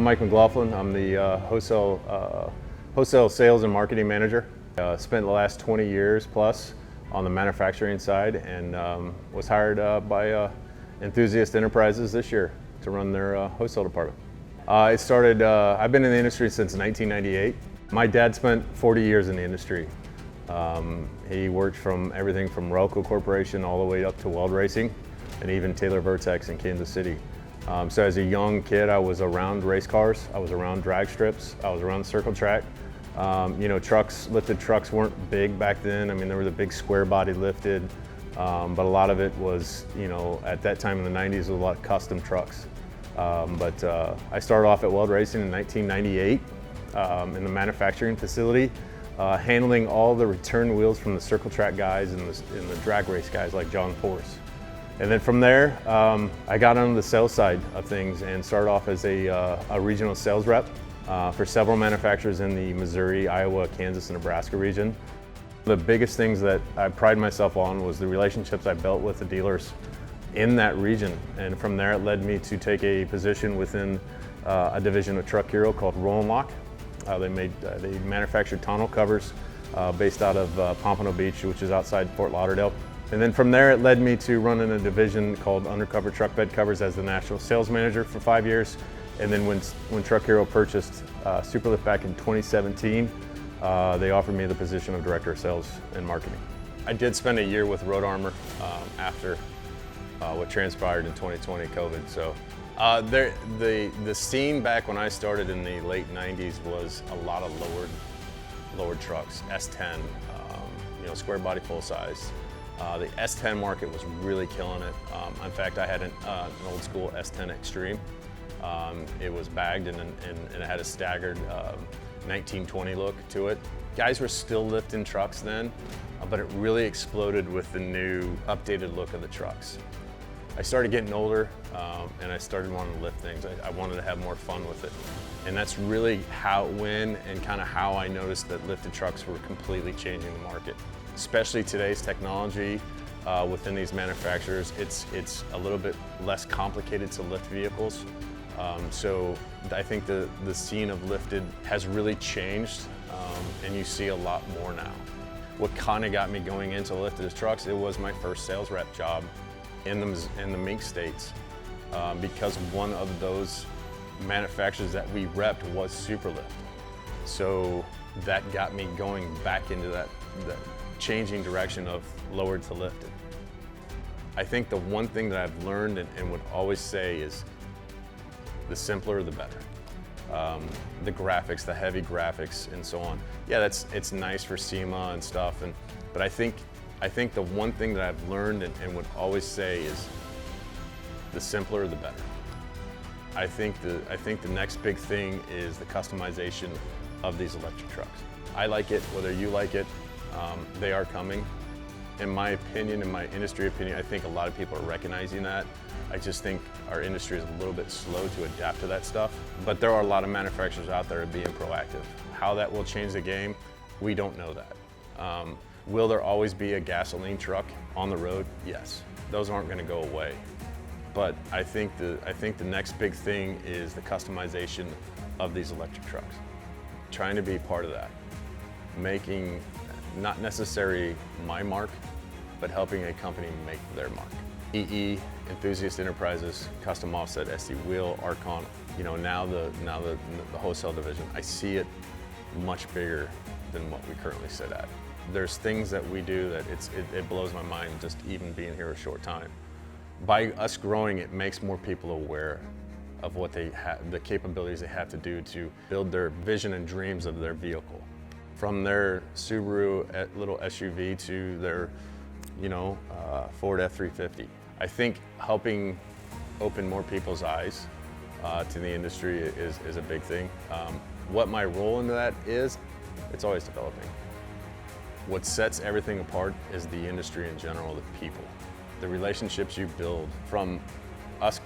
Mike McLaughlin. I'm the wholesale sales and marketing manager. Spent the last 20 years plus on the manufacturing side, and was hired by Enthusiast Enterprises this year to run their wholesale department. I've been in the industry since 1998. My dad spent 40 years in the industry. He worked from everything from Relco Corporation all the way up to Weld Racing, and even Taylor Vertex in Kansas City. So as a young kid, I was around race cars, I was around drag strips, I was around circle track. Lifted trucks weren't big back then. I mean, there was a big square body lifted, but a lot of it was, at that time in the 90s, was a lot of custom trucks. I started off at Weld Racing in 1998 in the manufacturing facility, handling all the return wheels from the circle track guys and the drag race guys like John Force. And then from there, I got on the sales side of things and started off as a regional sales rep for several manufacturers in the Missouri, Iowa, Kansas, and Nebraska region. The biggest things that I pride myself on was the relationships I built with the dealers in that region. And from there, it led me to take a position within a division of Truck Hero called Roll and Lock. They manufactured tonneau covers based out of Pompano Beach, which is outside Fort Lauderdale. And then from there, it led me to running a division called Undercover Truck Bed Covers as the national sales manager for 5 years. And then when Truck Hero purchased Superlift back in 2017, they offered me the position of director of sales and marketing. I did spend a year with Road Armor after what transpired in 2020 COVID. So the scene back when I started in the late 90s was a lot of lowered trucks, S10, square body full size. The S10 market was really killing it. In fact, I had an old school S10 Extreme. It was bagged and it had a staggered 1920 look to it. Guys were still lifting trucks then, but it really exploded with the new updated look of the trucks. I started getting older and I started wanting to lift things. I wanted to have more fun with it. And that's really when and kind of how I noticed that lifted trucks were completely changing the market. Especially today's technology within these manufacturers, it's a little bit less complicated to lift vehicles. So I think the scene of lifted has really changed, and you see a lot more now. What kind of got me going into lifted trucks, it was my first sales rep job in the Mink states, because one of those manufacturers that we repped was Superlift. So that got me going back into that changing direction of lowered to lifted. I think the one thing that I've learned and would always say is the simpler the better. The graphics, the heavy graphics and so on. Yeah, it's nice for SEMA and stuff, but I think the one thing that I've learned and would always say is the simpler the better. I think the next big thing is the customization of these electric trucks. I like it, whether you like it. They are coming. In my opinion, in my industry opinion, I think a lot of people are recognizing that. I just think our industry is a little bit slow to adapt to that stuff. But there are a lot of manufacturers out there being proactive. How that will change the game, we don't know that. Will there always be a gasoline truck on the road? Yes. Those aren't going to go away. But I think the next big thing is the customization of these electric trucks. Trying to be part of that. Making not necessarily my mark, but helping a company make their mark. EE, Enthusiast Enterprises, Custom Offset, SD Wheel, ARKON, now the wholesale division. I see it much bigger than what we currently sit at. There's things that we do that it blows my mind just even being here a short time. By us growing, it makes more people aware of what they have, the capabilities they have to do to build their vision and dreams of their vehicle. From their Subaru little SUV to their, Ford F-350. I think helping open more people's eyes to the industry is a big thing. What my role in that is, it's always developing. What sets everything apart is the industry in general, the people. The relationships you build from us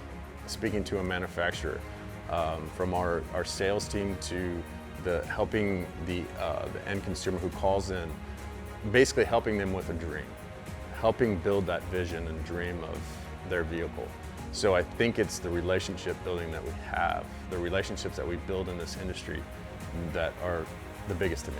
speaking to a manufacturer, from our sales team to helping the end consumer who calls in, basically helping them with a dream, helping build that vision and dream of their vehicle. So I think it's the relationship building that we have, the relationships that we build in this industry that are the biggest to me.